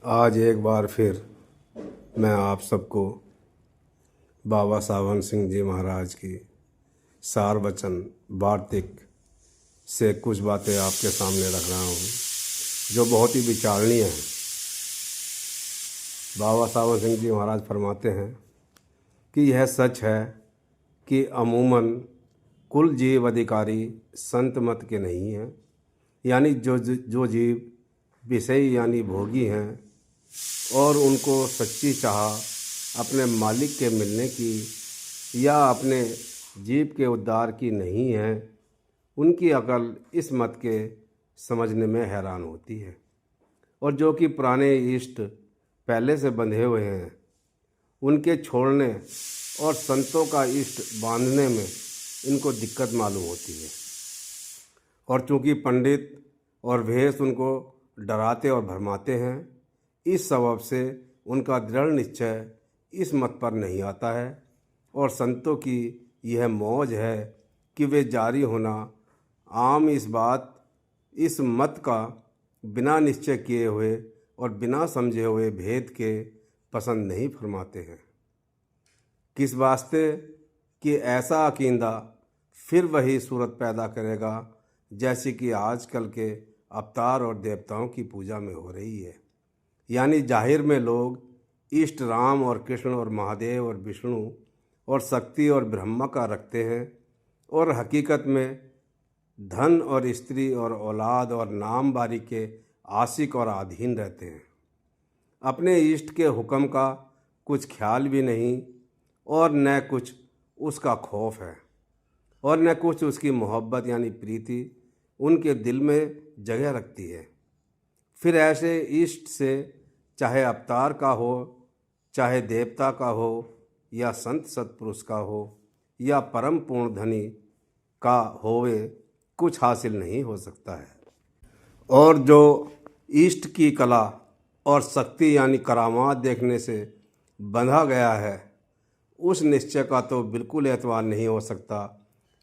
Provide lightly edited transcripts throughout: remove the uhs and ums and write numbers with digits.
आज एक बार फिर मैं आप सबको बाबा सावन सिंह जी महाराज की सार वचन वार्तिक से कुछ बातें आपके सामने रख रहा हूँ जो बहुत ही विचारणीय हैं। बाबा सावन सिंह जी महाराज फरमाते हैं कि यह सच है कि अमूमन कुल जीव अधिकारी संत मत के नहीं हैं, यानी जो जीव विषयी यानी भोगी हैं और उनको सच्ची चाह अपने मालिक के मिलने की या अपने जीव के उद्धार की नहीं है, उनकी अकल इस मत के समझने में हैरान होती है। और जो कि पुराने इष्ट पहले से बंधे हुए हैं, उनके छोड़ने और संतों का इष्ट बांधने में इनको दिक्कत मालूम होती है। और चूँकि पंडित और भेष उनको डराते और भरमाते हैं, इस सबब से उनका दृढ़ निश्चय इस मत पर नहीं आता है। और संतों की यह मौज है कि वे जारी होना आम इस मत का बिना निश्चय किए हुए और बिना समझे हुए भेद के पसंद नहीं फरमाते हैं। किस वास्ते कि ऐसा अकीदा फिर वही सूरत पैदा करेगा जैसी कि आजकल के अवतार और देवताओं की पूजा में हो रही है। यानी जाहिर में लोग इष्ट राम और कृष्ण और महादेव और विष्णु और शक्ति और ब्रह्मा का रखते हैं, और हकीकत में धन और स्त्री और औलाद और नाम बारी के आशिक और अधीन रहते हैं। अपने इष्ट के हुक्म का कुछ ख्याल भी नहीं, और न कुछ उसका खौफ है, और न कुछ उसकी मोहब्बत यानी प्रीति उनके दिल में जगह रखती है। फिर ऐसे इष्ट से चाहे अवतार का हो, चाहे देवता का हो, या संत सत्पुरुष का हो, या परम पूर्ण धनी का होवे, कुछ हासिल नहीं हो सकता है। और जो इष्ट की कला और शक्ति यानी करामात देखने से बंधा गया है, उस निश्चय का तो बिल्कुल एतबार नहीं हो सकता,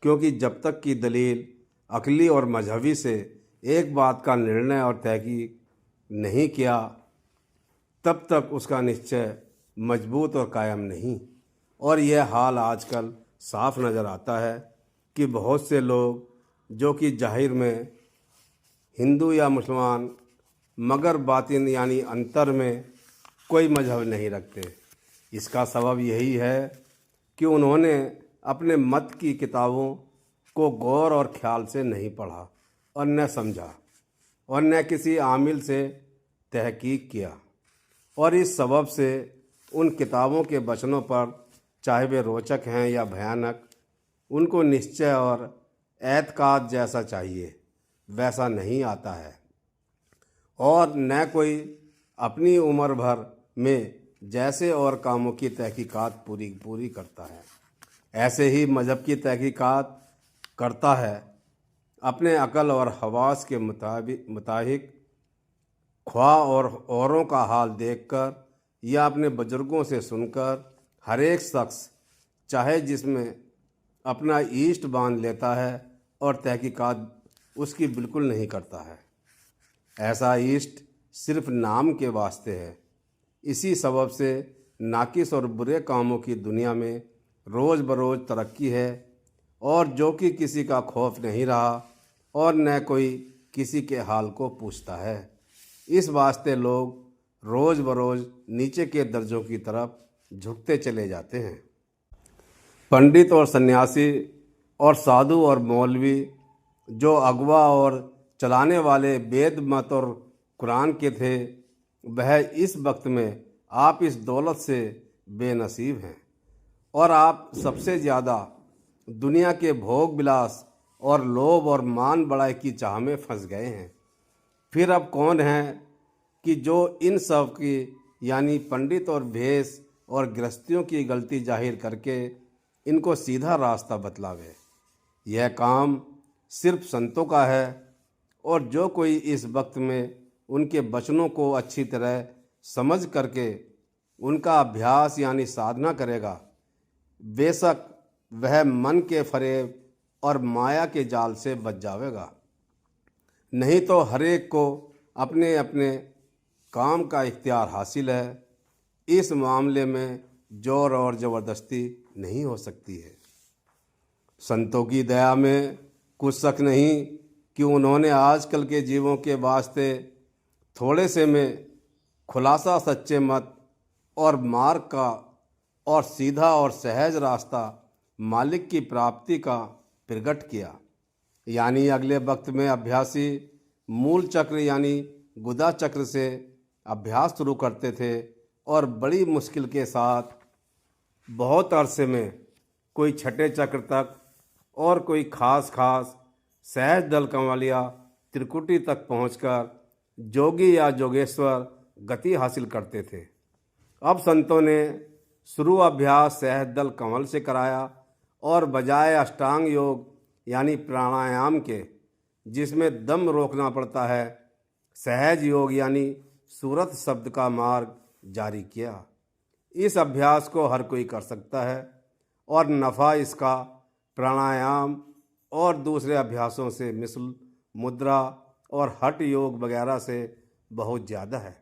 क्योंकि जब तक की दलील अकली और मजहबी से एक बात का निर्णय और तहकीक नहीं किया, तब तक उसका निश्चय मजबूत और कायम नहीं। और यह हाल आजकल साफ नज़र आता है कि बहुत से लोग जो कि जाहिर में हिंदू या मुसलमान मगर बातिन यानी अंतर में कोई मजहब नहीं रखते। इसका सबब यही है कि उन्होंने अपने मत की किताबों को गौर और ख्याल से नहीं पढ़ा और न समझा, और न किसी आमिल से तहकीक किया। और इस सबब से उन किताबों के वचनों पर, चाहे वे रोचक हैं या भयानक, उनको निश्चय और एतकाद जैसा चाहिए वैसा नहीं आता है, और न कोई अपनी उम्र भर में जैसे और कामों की तहकीकात पूरी करता है, ऐसे ही मज़हब की तहकीकात करता है। अपने अकल और हवास के मुताबिक ख्वाह और औरों का हाल देखकर या अपने बुजुर्गों से सुनकर हर एक शख्स चाहे जिसमें अपना इष्ट बांध लेता है और तहकीकात उसकी बिल्कुल नहीं करता है। ऐसा इष्ट सिर्फ नाम के वास्ते है। इसी सबब से नाकिस और बुरे कामों की दुनिया में रोज़ बरोज़ तरक्की है, और जो कि किसी का खौफ नहीं रहा और न कोई किसी के हाल को पूछता है। इस वास्ते लोग रोज़ बरोज़ नीचे के दर्जों की तरफ झुकते चले जाते हैं। पंडित और सन्यासी और साधु और मौलवी जो अगवा और चलाने वाले वेद मत और कुरान के थे, वह इस वक्त में आप इस दौलत से बेनसीब हैं, और आप सबसे ज़्यादा दुनिया के भोग विलास और लोभ और मान बढ़ाई की चाह में फंस गए हैं। फिर अब कौन है कि जो इन सब की यानी पंडित और भेष और गृहस्थियों की गलती जाहिर करके इनको सीधा रास्ता बतलावे? यह काम सिर्फ संतों का है, और जो कोई इस वक्त में उनके वचनों को अच्छी तरह समझ करके उनका अभ्यास यानी साधना करेगा, बेशक वह मन के फरेब और माया के जाल से बच जाएगा। नहीं तो हर एक को अपने अपने काम का इख्तियार हासिल है। इस मामले में जोर और ज़बरदस्ती नहीं हो सकती है। संतों की दया में कुछ शक नहीं कि उन्होंने आजकल के जीवों के वास्ते थोड़े से में खुलासा सच्चे मत और मार्ग का और सीधा और सहज रास्ता मालिक की प्राप्ति का प्रकट किया। यानी अगले वक्त में अभ्यासी मूल चक्र यानी गुदा चक्र से अभ्यास शुरू करते थे और बड़ी मुश्किल के साथ बहुत अरसे में कोई छठे चक्र तक और कोई खास सहज दल कंवलिया त्रिकुटी तक पहुंचकर जोगी या जोगेश्वर गति हासिल करते थे। अब संतों ने शुरू अभ्यास सहज दल कंवल से कराया और बजाय अष्टांग योग यानी प्राणायाम के, जिसमें दम रोकना पड़ता है, सहज योग यानी सूरत शब्द का मार्ग जारी किया। इस अभ्यास को हर कोई कर सकता है और नफ़ा इसका प्राणायाम और दूसरे अभ्यासों से मिसल मुद्रा और हठ योग वगैरह से बहुत ज़्यादा है।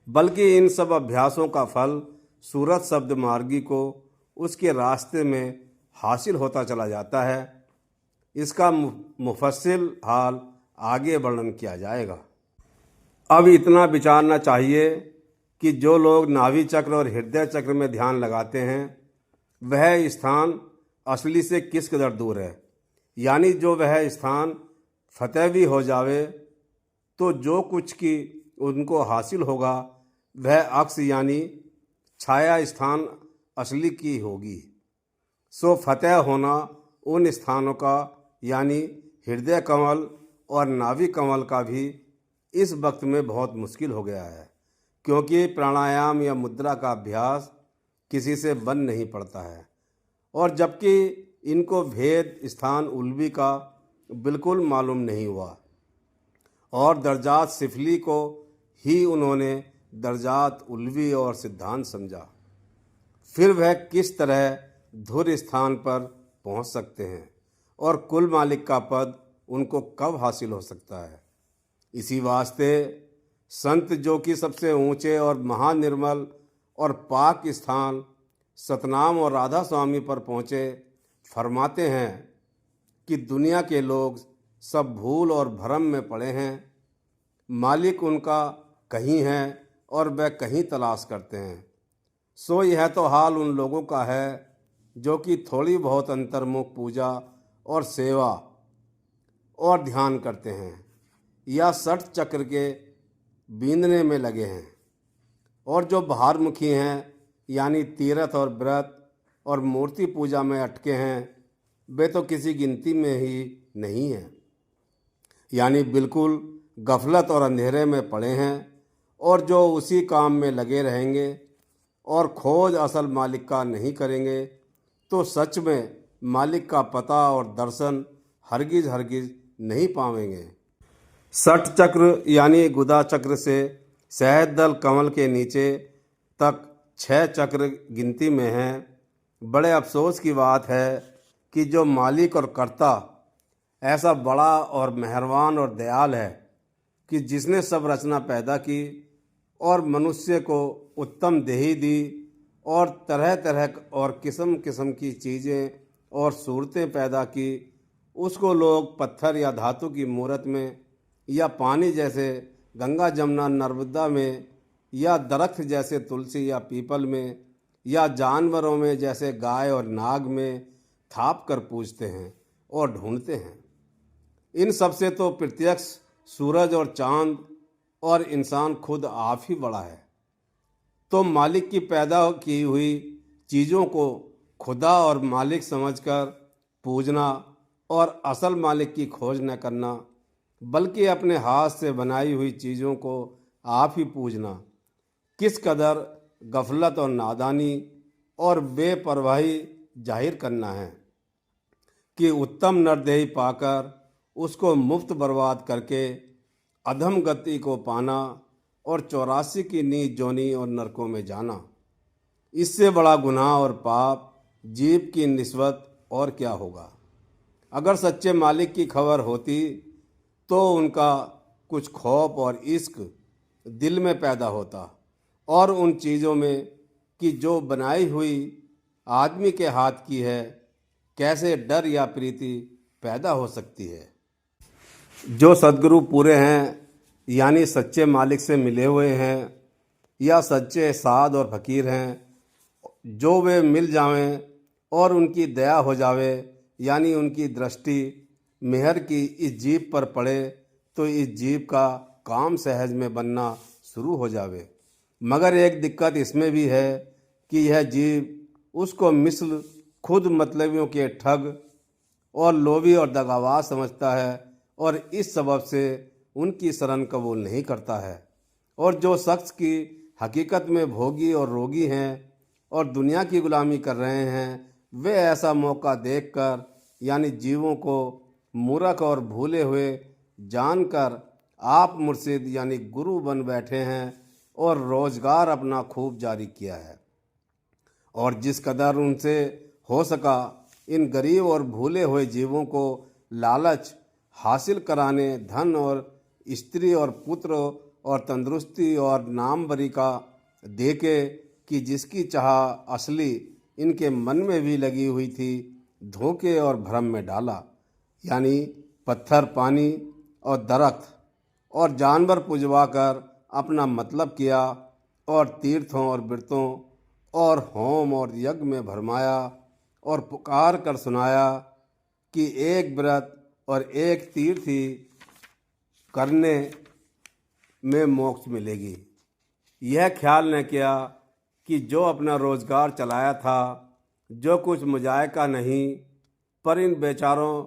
बल्कि इन सब अभ्यासों का फल सूरत शब्द मार्गी को उसके रास्ते में हासिल होता चला जाता है। इसका मुफस्सिल हाल आगे वर्णन किया जाएगा। अब इतना विचारना चाहिए कि जो लोग नाभि चक्र और हृदय चक्र में ध्यान लगाते हैं वह स्थान असली से किस कदर दूर है। यानी जो वह स्थान फतेह भी हो जावे तो जो कुछ की उनको हासिल होगा वह अक्स यानी छाया स्थान असली की होगी। सो फतेह होना उन स्थानों का यानी हृदय कमल और नाभि कमल का भी इस वक्त में बहुत मुश्किल हो गया है, क्योंकि प्राणायाम या मुद्रा का अभ्यास किसी से बन नहीं पड़ता है। और जबकि इनको भेद स्थान उल्वी का बिल्कुल मालूम नहीं हुआ और दर्जात सिफली को ही उन्होंने दर्जात उल्वी और सिद्धांत समझा, फिर वह किस तरह धुर स्थान पर पहुंच सकते हैं और कुल मालिक का पद उनको कब हासिल हो सकता है। इसी वास्ते संत जो कि सबसे ऊंचे और महानिर्मल और पाक स्थान सतनाम और राधा स्वामी पर पहुँचे, फरमाते हैं कि दुनिया के लोग सब भूल और भ्रम में पड़े हैं। मालिक उनका कहीं है और वह कहीं तलाश करते हैं। सो यह तो हाल उन लोगों का है जो कि थोड़ी बहुत अंतर्मुख पूजा और सेवा और ध्यान करते हैं या सठ चक्र के बींदने में लगे हैं, और जो बाहरमुखी हैं यानी तीर्थ और व्रत और मूर्ति पूजा में अटके हैं, वे तो किसी गिनती में ही नहीं हैं। यानी बिल्कुल गफलत और अंधेरे में पड़े हैं, और जो उसी काम में लगे रहेंगे और खोज असल मालिक का नहीं करेंगे तो सच में मालिक का पता और दर्शन हरगिज नहीं पावेंगे। सठ चक्र यानी गुदा चक्र से सहज दल कमल के नीचे तक 6 चक्र गिनती में हैं। बड़े अफसोस की बात है कि जो मालिक और कर्ता ऐसा बड़ा और मेहरबान और दयाल है कि जिसने सब रचना पैदा की और मनुष्य को उत्तम देही दी और तरह तरह और किस्म किस्म की चीज़ें और सूरतें पैदा की, उसको लोग पत्थर या धातु की मूर्त में या पानी जैसे गंगा जमुना नर्मदा में या दरख्त जैसे तुलसी या पीपल में या जानवरों में जैसे गाय और नाग में थाप कर पूजते हैं और ढूंढते हैं। इन सब से तो प्रत्यक्ष सूरज और चांद और इंसान खुद आप ही बड़ा है। तो मालिक की पैदा की हुई चीज़ों को खुदा और मालिक समझकर पूजना और असल मालिक की खोज न करना, बल्कि अपने हाथ से बनाई हुई चीज़ों को आप ही पूजना, किस कदर गफलत और नादानी और बेपरवाही जाहिर करना है कि उत्तम नरदेही पाकर उसको मुफ्त बर्बाद करके अधम गति को पाना और 84 की नीच जोनी और नरकों में जाना। इससे बड़ा गुनाह और पाप जीव की निस्बत और क्या होगा। अगर सच्चे मालिक की खबर होती तो उनका कुछ खौफ और इश्क दिल में पैदा होता, और उन चीज़ों में कि जो बनाई हुई आदमी के हाथ की है, कैसे डर या प्रीति पैदा हो सकती है। जो सद्गुरु पूरे हैं, यानी सच्चे मालिक से मिले हुए हैं, या सच्चे साध और फकीर हैं, जो वे मिल जावें और उनकी दया हो जावे, यानी उनकी दृष्टि मेहर की इस जीव पर पड़े, तो इस जीव का काम सहज में बनना शुरू हो जावे। मगर एक दिक्कत इसमें भी है कि यह जीव उसको मिसल खुद मतलबियों के ठग और लोभी और दगाबाज समझता है, और इस सबब से उनकी शरण कबूल नहीं करता है। और जो शख्स की हकीकत में भोगी और रोगी हैं और दुनिया की गुलामी कर रहे हैं, वे ऐसा मौका देखकर, यानी जीवों को मूर्ख और भूले हुए जानकर आप मुर्शिद यानी गुरु बन बैठे हैं और रोजगार अपना खूब जारी किया है। और जिस कदर उनसे हो सका इन गरीब और भूले हुए जीवों को लालच हासिल कराने, धन और स्त्री और पुत्र और तंदुरुस्ती और नामवरी का देके कि जिसकी चाह असली इनके मन में भी लगी हुई थी, धोखे और भ्रम में डाला। यानी पत्थर, पानी और दरख्त और जानवर पुजवा कर अपना मतलब किया, और तीर्थों और व्रतों और होम और यज्ञ में भरमाया, और पुकार कर सुनाया कि एक व्रत और एक तीर्थ ही करने में मोक्ष मिलेगी। यह ख्याल न किया कि जो अपना रोजगार चलाया था, जो कुछ मुजायका नहीं, पर इन बेचारों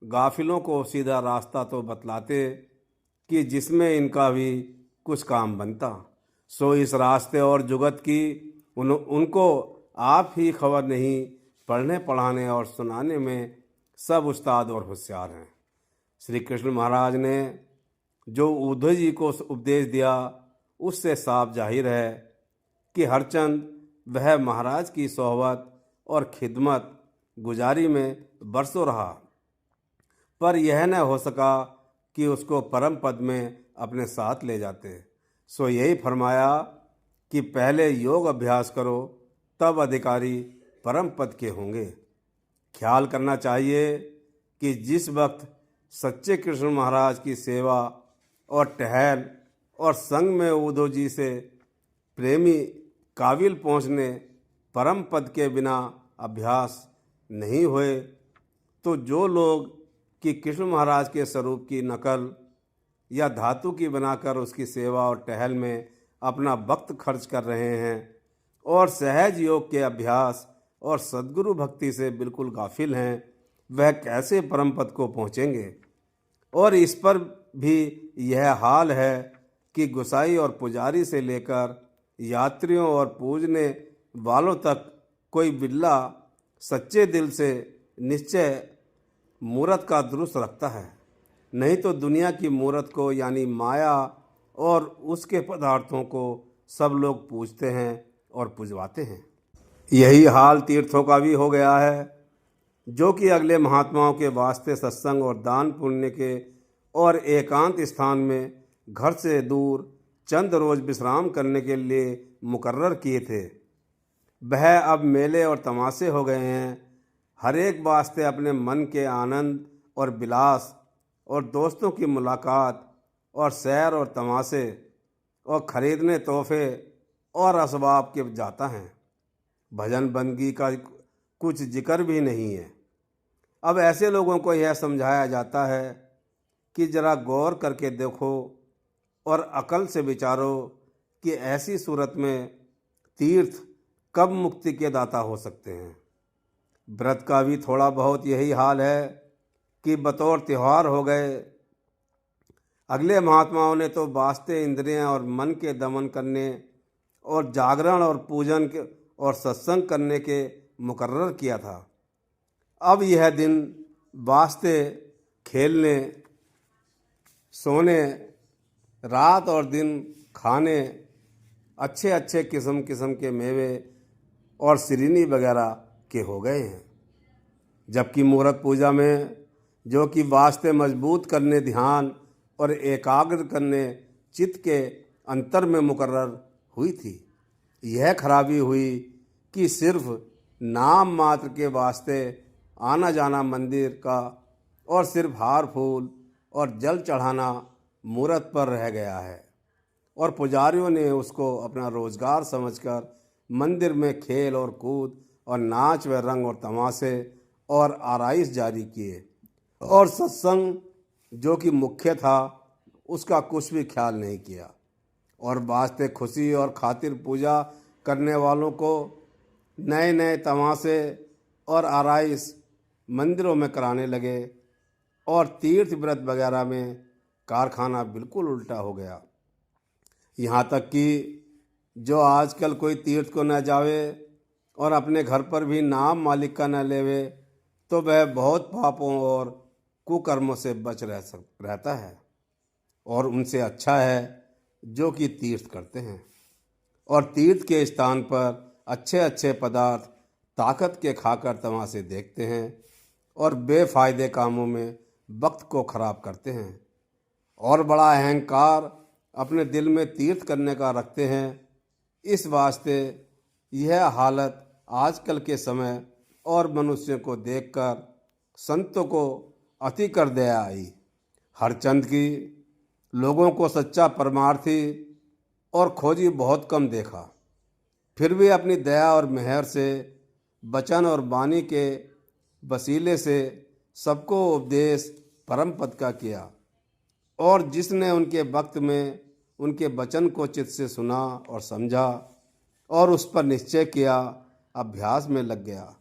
गाफिलों को सीधा रास्ता तो बतलाते कि जिसमें इनका भी कुछ काम बनता। सो इस रास्ते और जुगत की उनको आप ही खबर नहीं, पढ़ने पढ़ाने और सुनाने में सब उस्ताद और होशियार हैं। श्री कृष्ण महाराज ने जो उद्धव जी को उपदेश दिया, उससे साफ जाहिर है कि हरचंद वह महाराज की सोहबत और खिदमत गुजारी में बरसों रहा, पर यह न हो सका कि उसको परम पद में अपने साथ ले जाते। सो यही फरमाया कि पहले योग अभ्यास करो, तब अधिकारी परम पद के होंगे। ख्याल करना चाहिए कि जिस वक्त सच्चे कृष्ण महाराज की सेवा और टहल और संग में उद्धव जी से प्रेमी काबिल पहुँचने परम पद के बिना अभ्यास नहीं हुए, तो जो लोग कि कृष्ण महाराज के स्वरूप की नकल या धातु की बनाकर उसकी सेवा और टहल में अपना वक्त खर्च कर रहे हैं और सहज योग के अभ्यास और सद्गुरु भक्ति से बिल्कुल गाफिल हैं, वह कैसे परम पद को पहुँचेंगे। और इस पर भी यह हाल है कि गुसाई और पुजारी से लेकर यात्रियों और पूजने वालों तक कोई बिल्ला सच्चे दिल से निश्चय मूरत का दुरुस्त रखता है, नहीं तो दुनिया की मूरत को यानी माया और उसके पदार्थों को सब लोग पूजते हैं और पुजवाते हैं। यही हाल तीर्थों का भी हो गया है, जो कि अगले महात्माओं के वास्ते सत्संग और दान पुण्य के और एकांत स्थान में घर से दूर चंद रोज विश्राम करने के लिए मुकर्रर किए थे, वह अब मेले और तमाशे हो गए हैं। हर एक वास्ते अपने मन के आनंद और विलास और दोस्तों की मुलाकात और सैर और तमाशे और खरीदने तोहफे और असबाब के जाता है। भजन बंदगी का कुछ जिक्र भी नहीं है। अब ऐसे लोगों को यह समझाया जाता है कि जरा गौर करके देखो और अकल से विचारो कि ऐसी सूरत में तीर्थ कब मुक्ति के दाता हो सकते हैं। व्रत का भी थोड़ा बहुत यही हाल है कि बतौर त्यौहार हो गए। अगले महात्माओं ने तो वास्ते इंद्रियां और मन के दमन करने और जागरण और पूजन के और सत्संग करने के मुकर्रर किया था। अब यह दिन वास्ते खेलने, सोने, रात और दिन खाने, अच्छे अच्छे किस्म किस्म के मेवे और सिरीनी वगैरह के हो गए हैं। जबकि मूर्त पूजा में, जो कि वास्ते मजबूत करने, ध्यान और एकाग्र करने चित्त के अंतर में मुकर्रर हुई थी। यह खराबी हुई कि सिर्फ नाम मात्र के वास्ते आना जाना मंदिर का और सिर्फ हार फूल और जल चढ़ाना मूर्त पर रह गया है और पुजारियों ने उसको अपना रोजगार समझकर मंदिर में खेल और कूद और नाच व रंग और तमाशे और आराइश जारी किए और सत्संग जो कि मुख्य था उसका कुछ भी ख्याल नहीं किया और वास्ते खुशी और खातिर पूजा करने वालों को नए नए तमाशे और आराइश मंदिरों में कराने लगे और तीर्थ व्रत वगैरह में कारखाना बिल्कुल उल्टा हो गया। यहाँ तक कि जो आजकल कोई तीर्थ को न जावे और अपने घर पर भी नाम मालिक का न लेवे तो वह बहुत पापों और कुकर्मों से बच रहता है और उनसे अच्छा है जो कि तीर्थ करते हैं और तीर्थ के स्थान पर अच्छे अच्छे पदार्थ ताकत के खाकर तमाशे देखते हैं और बेफायदे कामों में वक्त को खराब करते हैं और बड़ा अहंकार अपने दिल में तीर्थ करने का रखते हैं। इस वास्ते यह हालत आजकल के समय और मनुष्यों को देखकर संतों को अति कर दया आई। हरचंद की लोगों को सच्चा परमार्थी और खोजी बहुत कम देखा, फिर भी अपनी दया और मेहर से वचन और वाणी के वसीले से सबको उपदेश परम पद का किया और जिसने उनके वक्त में उनके वचन को चित्त से सुना और समझा और उस पर निश्चय किया, अभ्यास में लग गया,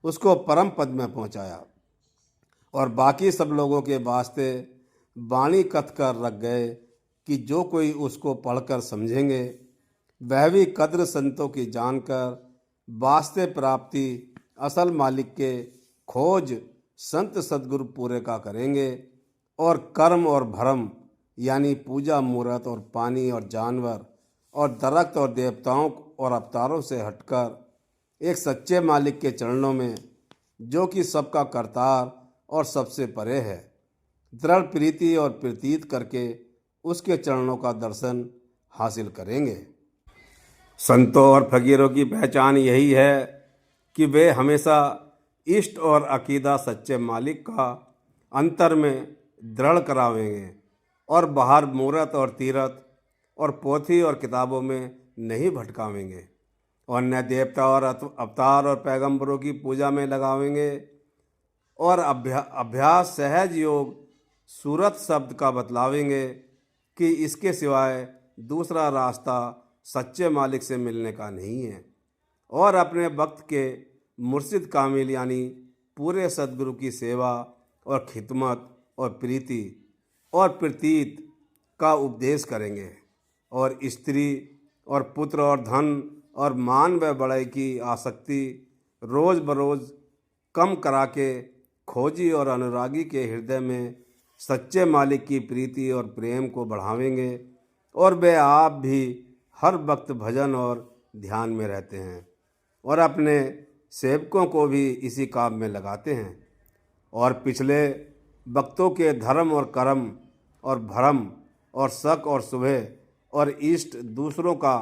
उसको परम पद में पहुंचाया और बाकी सब लोगों के वास्ते वाणी कथ कर रख गए कि जो कोई उसको पढ़कर समझेंगे वह भी कद्र संतों की जानकर वास्ते प्राप्ति असल मालिक के खोज संत सद्गुरु पूरे का करेंगे और कर्म और भरम यानी पूजा मूर्त और पानी और जानवर और दरख्त और देवताओं और अवतारों से हटकर एक सच्चे मालिक के चरणों में जो कि सबका करतार और सबसे परे है दृढ़ प्रीति और प्रतीत करके उसके चरणों का दर्शन हासिल करेंगे। संतों और फकीरों की पहचान यही है कि वे हमेशा इष्ट और अकीदा सच्चे मालिक का अंतर में दृढ़ करावेंगे और बाहर मूर्त और तीरथ और पोथी और किताबों में नहीं भटकावेंगे और न देवता और अवतार और पैगंबरों की पूजा में लगावेंगे और अभ्यास सहज योग सूरत शब्द का बतलावेंगे कि इसके सिवाय दूसरा रास्ता सच्चे मालिक से मिलने का नहीं है और अपने वक्त के मुर्शिद कामिल यानी पूरे सद्गुरु की सेवा और खिदमत और प्रीति और प्रतीत का उपदेश करेंगे और स्त्री और पुत्र और धन और मान व बड़ाई की आसक्ति रोज़ बरोज़ कम करा के खोजी और अनुरागी के हृदय में सच्चे मालिक की प्रीति और प्रेम को बढ़ावेंगे और वे आप भी हर वक्त भजन और ध्यान में रहते हैं और अपने सेवकों को भी इसी काम में लगाते हैं और पिछले वक्तों के धर्म और कर्म और भरम और शक और सुबह और इष्ट दूसरों का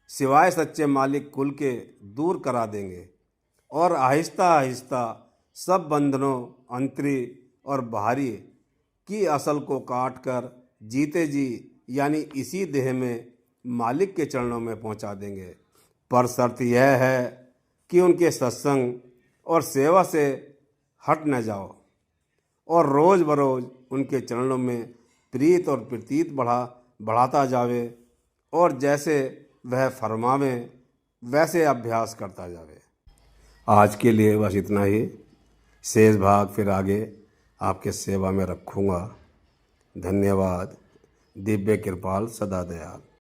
सिवाय सच्चे मालिक कुल के दूर करा देंगे और आहिस्ता आहिस्ता सब बंधनों अंतरी और बाहरी की असल को काट कर जीते जी यानी इसी देह में मालिक के चरणों में पहुंचा देंगे। पर शर्त यह है कि उनके सत्संग और सेवा से हट न जाओ और रोज़ बरोज़ उनके चरणों में प्रीत और प्रतीत बढ़ाता जावे और जैसे वह फरमावें वैसे अभ्यास करता जावे। आज के लिए बस इतना ही, शेष भाग फिर आगे आपके सेवा में रखूँगा। धन्यवाद। दिव्य कृपाल सदा दयाल।